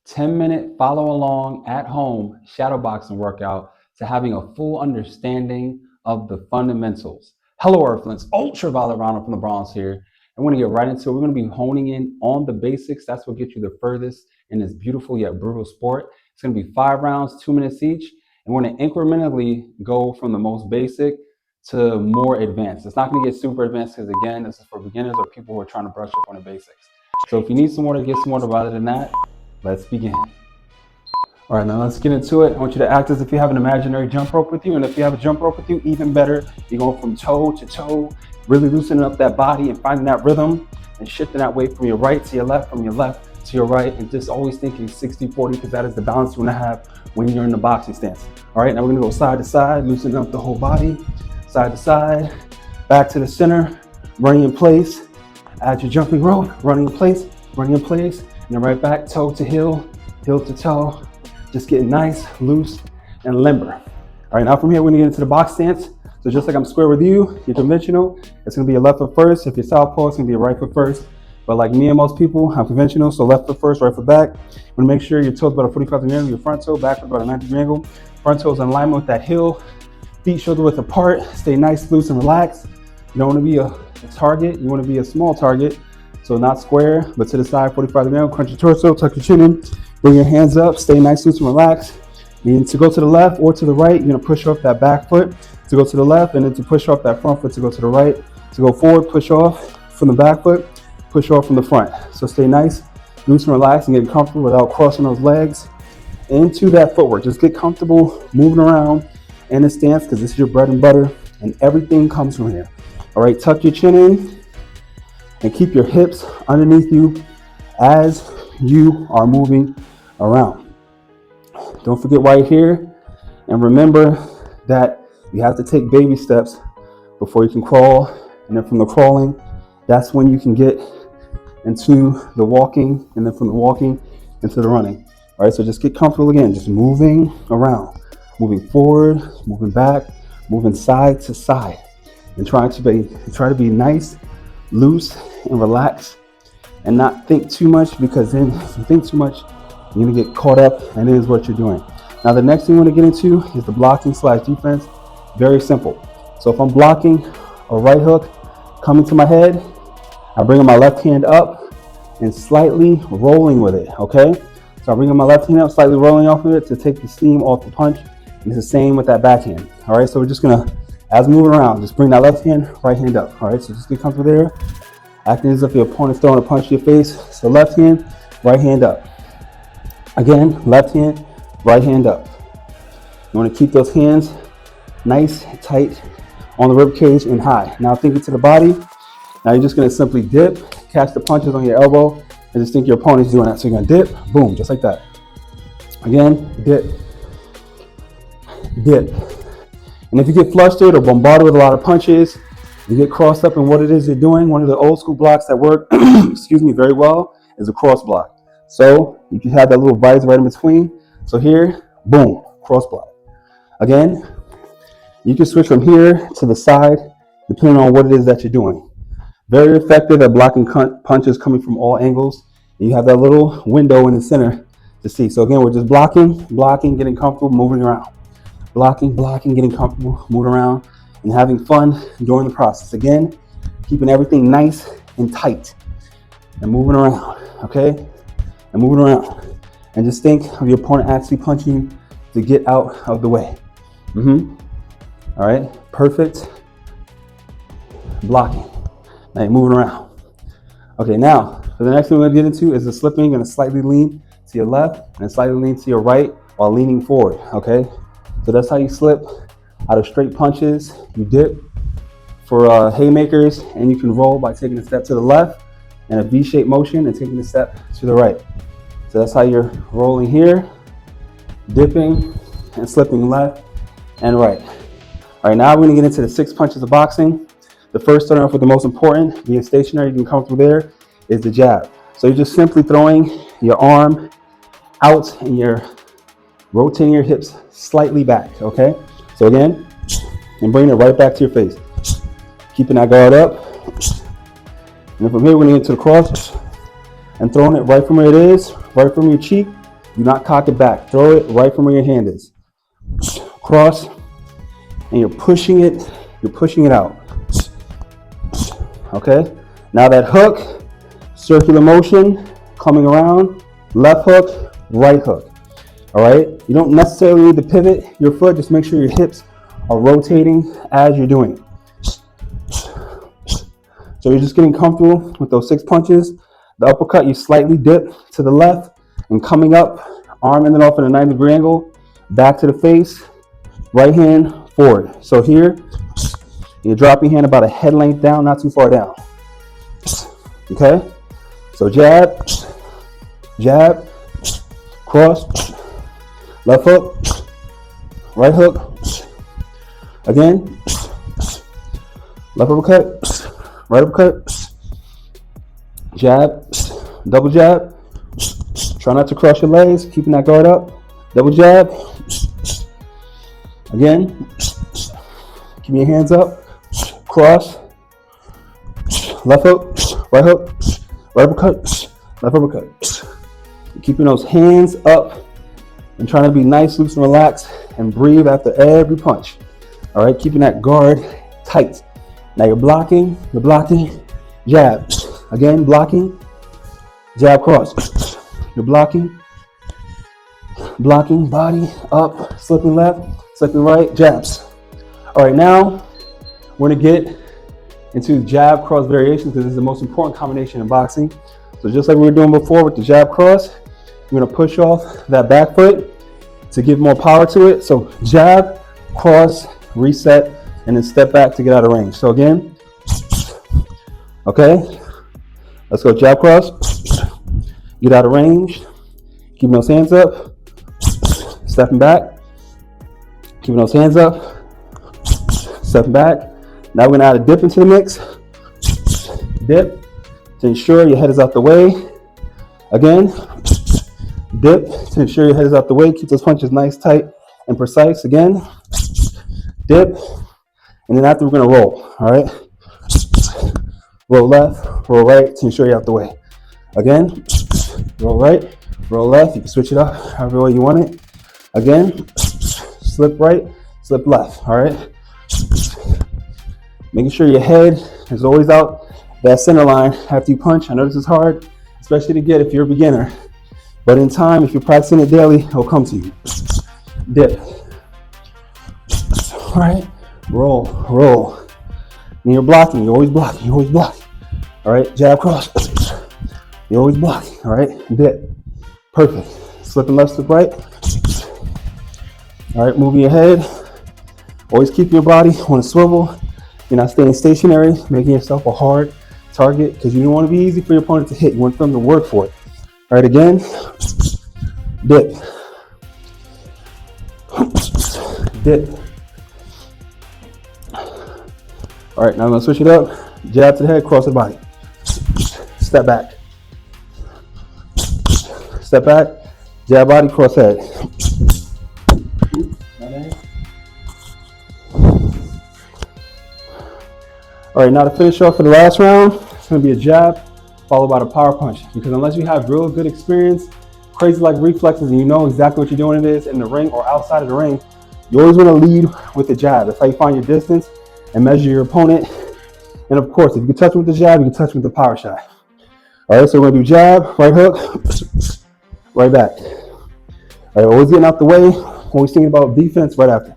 10-minute follow along at home shadow boxing workout to having a full understanding of the fundamentals. Hello, Earthlings. Ultraviolet Ronald from the Bronx here. And we're going to get right into it. We're going to be honing in on the basics. That's what gets you the furthest in this beautiful yet brutal sport. It's going to be 5 rounds, 2 minutes each. And we're going to incrementally go from the most basic to more advanced. It's not going to get super advanced because, again, this is for beginners or people who are trying to brush up on the basics. So if you need some water, get some water. Rather than that, let's begin. All right, now let's get into it. I want you to act as if you have an imaginary jump rope with you. And if you have a jump rope with you, even better. You're going from toe to toe, really loosening up that body and finding that rhythm and shifting that weight from your right to your left, from your left to your right, and just always thinking 60-40 because that is the balance you want to have when you're in the boxing stance. All right, now we're going to go side to side, loosening up the whole body, side to side, back to the center, running in place. Add your jumping rope, running in place, and then right back, toe to heel to toe. Just getting nice, loose, and limber. All right, now from here, we're gonna get into the box stance. So just like I'm square with you, you're conventional, it's gonna be a left foot first. If you're southpaw, it's gonna be a right foot first. But like me and most people, I'm conventional, so left foot first, right foot back. You wanna make sure your toe's about a 45-degree angle, your front toe, back foot about a 90-degree angle. Front toe's in alignment with that heel, feet shoulder width apart, stay nice, loose, and relaxed. You don't wanna be a target, you wanna be a small target. So not square, but to the side, 45-degree angle, crunch your torso, tuck your chin in, bring your hands up, stay nice, loose, and relaxed. And to go to the left or to the right, you're gonna push off that back foot to go to the left, and then to push off that front foot to go to the right. To go forward, push off from the back foot, push off from the front. So stay nice, loose, and relaxed, and get comfortable without crossing those legs into that footwork. Just get comfortable moving around in the stance because this is your bread and butter, and everything comes from here. All right, tuck your chin in and keep your hips underneath you as you are moving around. Don't forget why you're here, and remember that you have to take baby steps before you can crawl, and then from the crawling, that's when you can get into the walking, and then from the walking into the running. All right, so just get comfortable again, just moving around, moving forward, moving back, moving side to side, and try to be nice, loose, and relaxed, and not think too much, because then if you think too much, you're gonna get caught up, and it is what you're doing. Now the next thing you want to get into is the blocking / defense. Very simple. So if I'm blocking a right hook coming to my head, I bring my left hand up and slightly rolling with it, okay? So I'm bringing my left hand up, slightly rolling off of it to take the steam off the punch. And it's the same with that backhand. All right, so we're just gonna, as moving around, just bring that left hand, right hand up. All right, so just get comfortable there. Acting as if your opponent's throwing a punch to your face. So left hand, right hand up. Again, left hand, right hand up. You want to keep those hands nice, tight on the rib cage and high. Now thinking to the body. Now you're just going to simply dip, catch the punches on your elbow, and just think your opponent's doing that. So you're going to dip, boom, just like that. Again, dip, dip. And if you get flustered or bombarded with a lot of punches, you get crossed up in what it is you're doing, one of the old school blocks that work, very well is a cross block. So you can have that little vise right in between. So here, boom, cross block. Again, you can switch from here to the side, depending on what it is that you're doing. Very effective at blocking punches coming from all angles. And you have that little window in the center to see. So again, we're just blocking, getting comfortable, moving around. Blocking, getting comfortable, moving around, and having fun during the process. Again, keeping everything nice and tight and moving around, okay? And moving around. And just think of your opponent actually punching you to get out of the way. All right, perfect. Blocking. Now you're moving around. Okay, now, for the next thing we're gonna get into is the slipping. You're gonna slightly lean to your left and slightly lean to your right while leaning forward, okay? So that's how you slip out of straight punches. You dip for haymakers, and you can roll by taking a step to the left and a V-shaped motion and taking a step to the right. So that's how you're rolling here, dipping and slipping left and right. All right, now we're gonna get into the 6 punches of boxing. The first, starting off with the most important, being stationary, being comfortable there, is the jab. So you're just simply throwing your arm out and you're rotating your hips slightly back, okay? So again, and bring it right back to your face. Keeping that guard up. And then from here, we're gonna get to the cross and throwing it right from where it is, right from your cheek Do not cock it back. Throw it right from where your hand is. Cross, and you're pushing it out. Okay? Now that hook, circular motion, coming around, left hook, right hook. All right? You don't necessarily need to pivot your foot, just make sure your hips are rotating as you're doing it. So you're just getting comfortable with those 6 punches. The uppercut, you slightly dip to the left and coming up, arm ending off at a 90-degree angle, back to the face, right hand forward. So here, you drop your hand about a head length down, not too far down. Okay? So jab, jab, cross, left hook, right hook, again, left uppercut, right uppercut, jab, double jab. Try not to cross your legs, keeping that guard up. Double jab. Again, keep your hands up. Cross, left hook, right uppercut, left uppercut. Keeping those hands up and trying to be nice, loose, and relaxed, and breathe after every punch. All right, keeping that guard tight. Now you're blocking, jab. Again, blocking, jab, cross. You're blocking, body up, slipping left, slipping right, jabs. All right, now we're gonna get into jab cross variations because this is the most important combination in boxing. So just like we were doing before with the jab cross, we're gonna push off that back foot to give more power to it. So jab, cross, reset, and then step back to get out of range. So again, okay, let's go jab cross, get out of range, keeping those hands up, stepping back, keeping those hands up, stepping back. Now we're gonna add a dip into the mix. Dip to ensure your head is out the way. Again, dip to ensure your head is out the way. Keep those punches nice, tight, and precise. Again, dip, and then after we're gonna roll, all right? Roll left, roll right to ensure you're out the way. Again, roll right, roll left. You can switch it up however way you want it. Again, slip right, slip left, all right? Making sure your head is always out that center line after you punch. I know this is hard, especially to get if you're a beginner. But in time, if you're practicing it daily, it'll come to you. Dip. All right, roll, roll. When you're blocking, you're always blocking, you're always blocking. All right, jab, cross. You're always blocking, all right? Dip. Perfect. Slipping left, slip right. All right, moving your head. Always keep your body on a swivel. You're not staying stationary, making yourself a hard target because you don't want to be easy for your opponent to hit. You want them to work for it. All right, again, dip. Dip. All right, now I'm gonna switch it up. Jab to the head, cross the body. Step back. Step back, jab body, cross head. All right, now to finish off for the last round, it's gonna be a jab followed by the power punch. Because unless you have real good experience, crazy like reflexes, and you know exactly what you're doing it is in the ring or outside of the ring, you always wanna lead with the jab. That's how you find your distance and measure your opponent. And of course, if you can touch with the jab, you can touch with the power shot. All right, so we're gonna do jab, right hook, right back. All right, always getting out the way, always thinking about defense right after.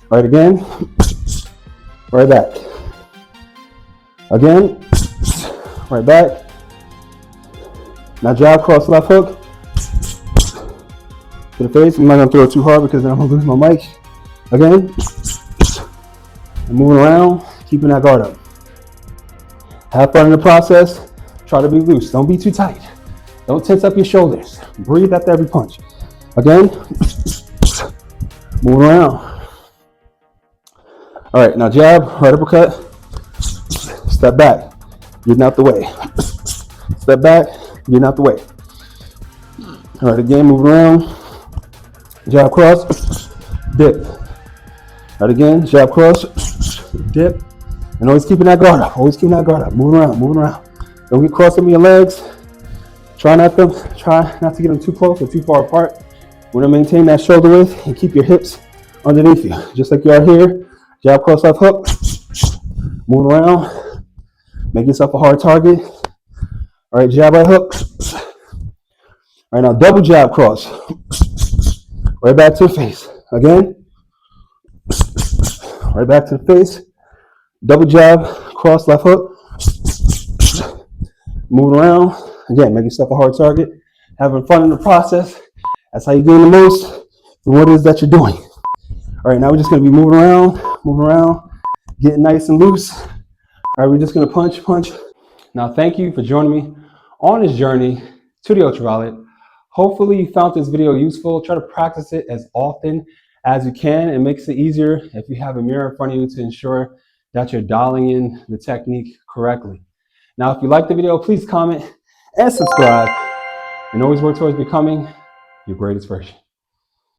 All right, again, right back. Again, right back. Now jab, cross, left hook to the face. I'm not gonna throw it too hard because then I'm gonna lose my mic. Again, and moving around, keeping that guard up. Have fun in the process. Try to be loose. Don't be too tight. Don't tense up your shoulders. Breathe after every punch. Again, moving around. All right, now jab, right uppercut. Step back, getting out the way. Step back, getting out the way. All right, again, moving around. Jab, cross, dip. All right, again, jab, cross, dip. And always keeping that guard up, always keeping that guard up. Moving around, moving around. Don't get crossed over your legs. Try not to get them too close or too far apart. We're gonna maintain that shoulder width and keep your hips underneath you, just like you are here. Jab, cross, left hook. Move around. Make yourself a hard target. All right, jab, right hook. All right, now double jab, cross. Right back to the face. Again. Right back to the face. Double jab, cross, left hook. Move around. Again, make yourself a hard target. Having fun in the process. That's how you gain the most from what it is that you're doing. All right, now we're just going to be moving around, getting nice and loose. All right, we're just going to punch. Now, thank you for joining me on this journey to the ultraviolet. Hopefully you found this video useful. Try to practice it as often as you can. It makes it easier if you have a mirror in front of you to ensure that you're dialing in the technique correctly. Now, if you like the video, please comment and subscribe, and always work towards becoming your greatest version.